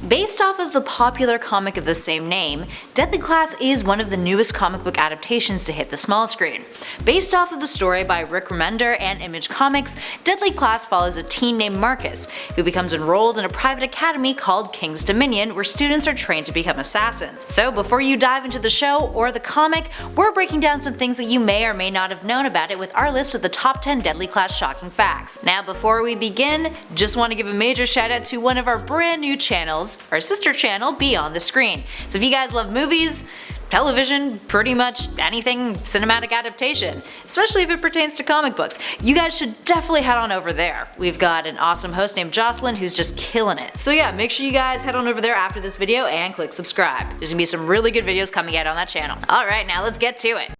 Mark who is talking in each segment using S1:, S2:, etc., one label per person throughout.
S1: Based off of the popular comic of the same name, Deadly Class is one of the newest comic book adaptations to hit the small screen. Based off of the story by Rick Remender and Image Comics, Deadly Class follows a teen named Marcus, who becomes enrolled in a private academy called King's Dominion where students are trained to become assassins. So before you dive into the show or the comic, we're breaking down some things that you may or may not have known about it with our list of the top 10 Deadly Class shocking facts. Now before we begin, just want to give a major shout out to one of our brand new channels, our sister channel Beyond the Screen. So if you guys love movies, television, pretty much anything cinematic adaptation, especially if it pertains to comic books, you guys should definitely head on over there. We've got an awesome host named Jocelyn who's just killing it. So yeah, make sure you guys head on over there after this video and click subscribe. There's gonna be some really good videos coming out on that channel. Alright, now let's get to it.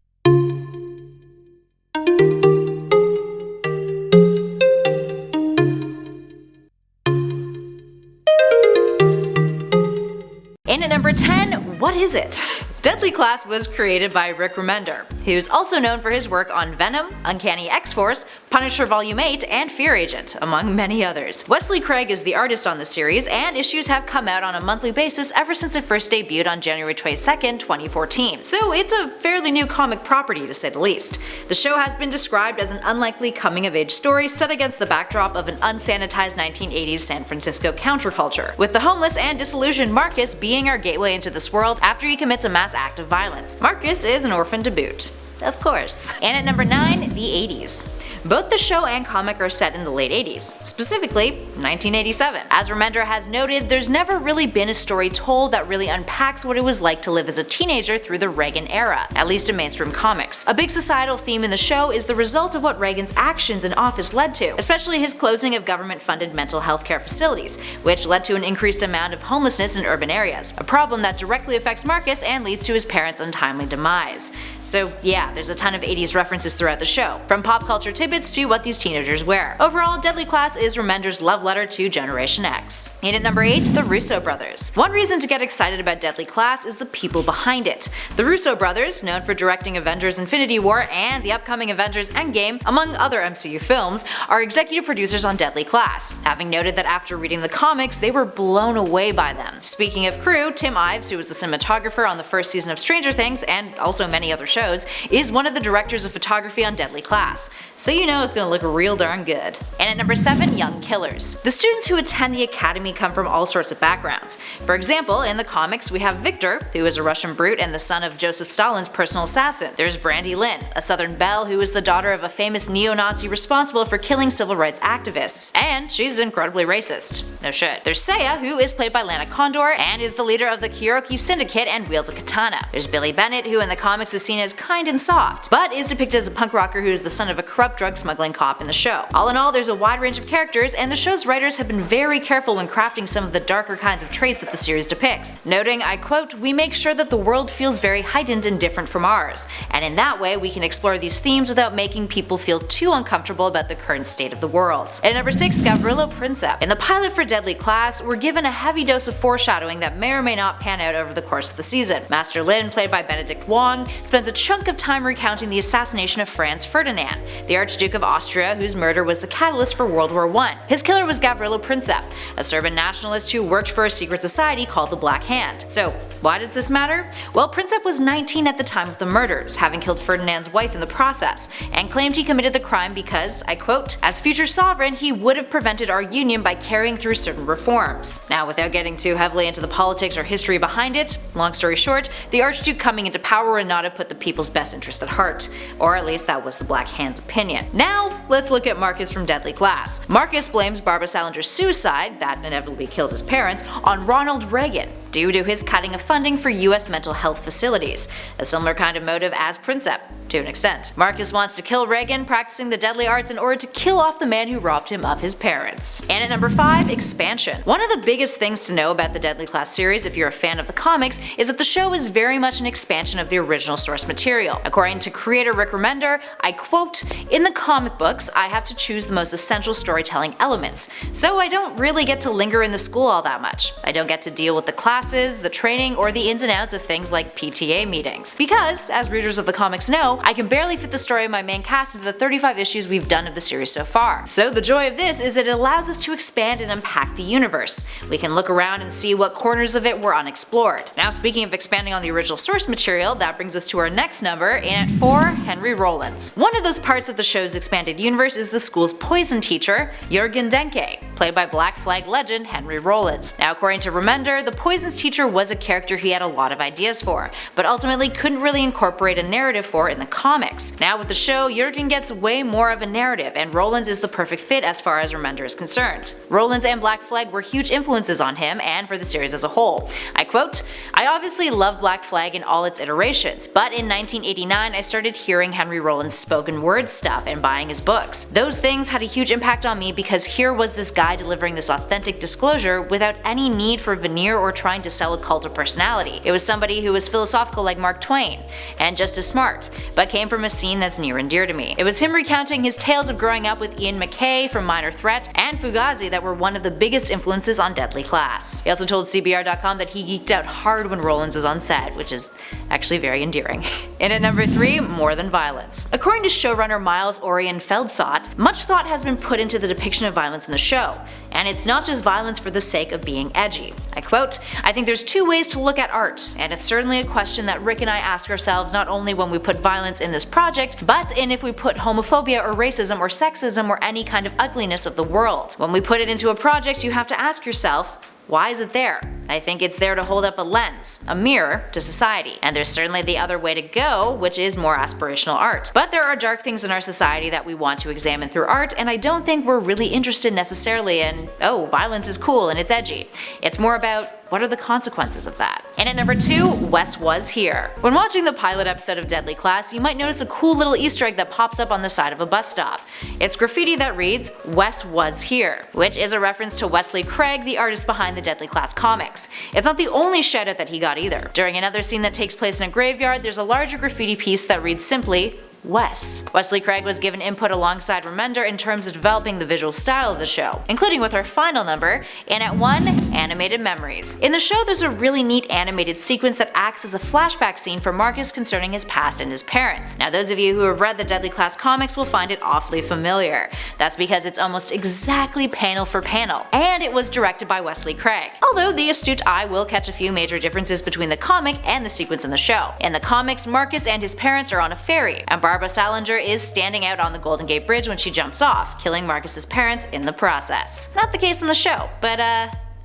S1: In at number 10, what is it? Deadly Class was created by Rick Remender, who's also known for his work on Venom, Uncanny X-Force, Punisher Volume 8, and Fear Agent, among many others. Wesley Craig is the artist on the series, and issues have come out on a monthly basis ever since it first debuted on January 22nd, 2014. So it's a fairly new comic property to say the least. The show has been described as an unlikely coming-of-age story set against the backdrop of an unsanitized 1980s San Francisco counterculture, with the homeless and disillusioned Marcus being our gateway into this world after he commits a mass act of violence. Marcus is an orphan to boot. Of course. And at number 9, the 80s. Both the show and comic are set in the late 80s, specifically 1987. As Remender has noted, there's never really been a story told that really unpacks what it was like to live as a teenager through the Reagan era, at least in mainstream comics. A big societal theme in the show is the result of what Reagan's actions in office led to, especially his closing of government-funded mental health care facilities, which led to an increased amount of homelessness in urban areas, a problem that directly affects Marcus and leads to his parents' untimely demise. So yeah, there's a ton of 80s references throughout the show, from pop culture tidbits to what these teenagers wear. Overall, Deadly Class is Remender's love letter to Generation X. And at number 8, the Russo brothers. One reason to get excited about Deadly Class is the people behind it. The Russo brothers, known for directing Avengers Infinity War and the upcoming Avengers Endgame, among other MCU films, are executive producers on Deadly Class, having noted that after reading the comics, they were blown away by them. Speaking of crew, Tim Ives, who was the cinematographer on the first season of Stranger Things and also many other shows, is one of the directors of photography on Deadly Class. So you know it's gonna look real darn good. And at number 7, young killers. The students who attend the academy come from all sorts of backgrounds. For example, in the comics we have Victor, who is a Russian brute and the son of Joseph Stalin's personal assassin. There's Brandy Lynn, a Southern belle who is the daughter of a famous neo-Nazi responsible for killing civil rights activists. And she's incredibly racist. No shit. There's Seiya, who is played by Lana Condor and is the leader of the Kyoki Syndicate and wields a katana. There's Billy Bennett, who in the comics is seen as kind and soft, but is depicted as a punk rocker who is the son of a corrupt drug smuggling cop in the show. All in all, there's a wide range of characters, and the show's writers have been very careful when crafting some of the darker kinds of traits that the series depicts, noting, I quote, "We make sure that the world feels very heightened and different from ours, and in that way we can explore these themes without making people feel too uncomfortable about the current state of the world." And number 6, GAVRILO PRINCIP. In the pilot for Deadly Class, we're given a heavy dose of foreshadowing that may or may not pan out over the course of the season. Master Lin, played by Benedict Wong, spends a chunk of time recounting the assassination of Franz Ferdinand, the Archduke of Austria, whose murder was the catalyst for World War I. His killer was GAVRILO PRINCIP, a Serbian nationalist who worked for a secret society called the Black Hand. So why does this matter? Well, Princip was 19 at the time of the murders, having killed Ferdinand's wife in the process, and claimed he committed the crime because, I quote, "As future sovereign he would have prevented our union by carrying through certain reforms." Now, without getting too heavily into the politics or history behind it, long story short, the Archduke coming into power would not have put the people's best interest at heart, or at least that was the Black Hand's opinion. Now, let's look at Marcus from Deadly Class. Marcus blames Barbara Salinger's suicide, that inevitably killed his parents, on Ronald Reagan, due to his cutting of funding for US mental health facilities, a similar kind of motive as Princip, to an extent. Marcus wants to kill Reagan, practicing the deadly arts in order to kill off the man who robbed him of his parents. And at number 5, expansion. One of the biggest things to know about the Deadly Class series if you're a fan of the comics is that the show is very much an expansion of the original source material. According to creator Rick Remender, I quote, "In the comic books, I have to choose the most essential storytelling elements, so I don't really get to linger in the school all that much. I don't get to deal with the class classes, the training, or the ins and outs of things like PTA meetings. Because, as readers of the comics know, I can barely fit the story of my main cast into the 35 issues we've done of the series so far. So the joy of this is that it allows us to expand and unpack the universe. We can look around and see what corners of it were unexplored. Now, speaking of expanding on the original source material, that brings us to our next number, in at 4, Henry Rollins. One of those parts of the show's expanded universe is the school's poison teacher, Jürgen Denke, played by Black Flag legend Henry Rollins. Now, according to Remender, the poison's teacher was a character he had a lot of ideas for, but ultimately couldn't really incorporate a narrative for in the comics. Now with the show, Jürgen gets way more of a narrative, and Rollins is the perfect fit as far as Remender is concerned. Rollins and Black Flag were huge influences on him and for the series as a whole. I quote, "I obviously love Black Flag in all its iterations, but in 1989 I started hearing Henry Rollins' spoken word stuff and buying his books. Those things had a huge impact on me because here was this guy delivering this authentic disclosure without any need for veneer or trying to sell a cult of personality. It was somebody who was philosophical like Mark Twain, and just as smart, but came from a scene that's near and dear to me. It was him recounting his tales of growing up with Ian McKay from Minor Threat and Fugazi that were one of the biggest influences on Deadly Class." He also told CBR.com that he geeked out hard when Rollins was on set, which is actually very endearing. In at number 3, More Than Violence. According to showrunner Miles Orion Feldsot, much thought has been put into the depiction of violence in the show, and it's not just violence for the sake of being edgy. I quote, "I think there's two ways to look at art, and it's certainly a question that Rick and I ask ourselves not only when we put violence in this project, but in if we put homophobia or racism or sexism or any kind of ugliness of the world. When we put it into a project, you have to ask yourself, why is it there? I think it's there to hold up a lens, a mirror, to society. And there's certainly the other way to go, which is more aspirational art. But there are dark things in our society that we want to examine through art, and I don't think we're really interested necessarily in, oh, violence is cool and it's edgy. It's more about, what are the consequences of that?" And at number 2, Wes Was Here. When watching the pilot episode of Deadly Class, you might notice a cool little Easter egg that pops up on the side of a bus stop. It's graffiti that reads, "Wes Was Here," which is a reference to Wesley Craig, the artist behind the Deadly Class comics. It's not the only shoutout that he got either. During another scene that takes place in a graveyard, there's a larger graffiti piece that reads simply, Wes. Wesley Craig was given input alongside Remender in terms of developing the visual style of the show, including with our final number, in at 1, Animated Memories. In the show, there's a really neat animated sequence that acts as a flashback scene for Marcus concerning his past and his parents. Now those of you who have read the Deadly Class comics will find it awfully familiar. That's because it's almost exactly panel for panel, and it was directed by Wesley Craig. Although the astute eye will catch a few major differences between the comic and the sequence in the show. In the comics, Marcus and his parents are on a ferry, and Barbara Salinger is standing out on the Golden Gate Bridge when she jumps off, killing Marcus's parents in the process. Not the case in the show, but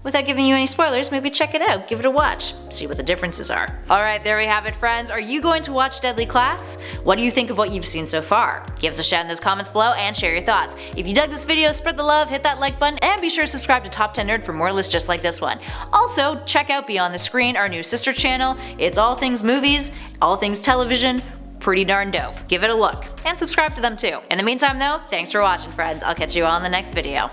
S1: without giving you any spoilers, maybe check it out, give it a watch, see what the differences are. Alright, there we have it friends. Are you going to watch Deadly Class? What do you think of what you've seen so far? Give us a shout in those comments below and share your thoughts. If you dug this video, spread the love, hit that like button, and be sure to subscribe to Top 10 Nerd for more lists just like this one. Also, check out Beyond the Screen, our new sister channel. It's all things movies, all things television, pretty darn dope. Give it a look, and subscribe to them too. In the meantime though, thanks for watching friends, I'll catch you all in the next video.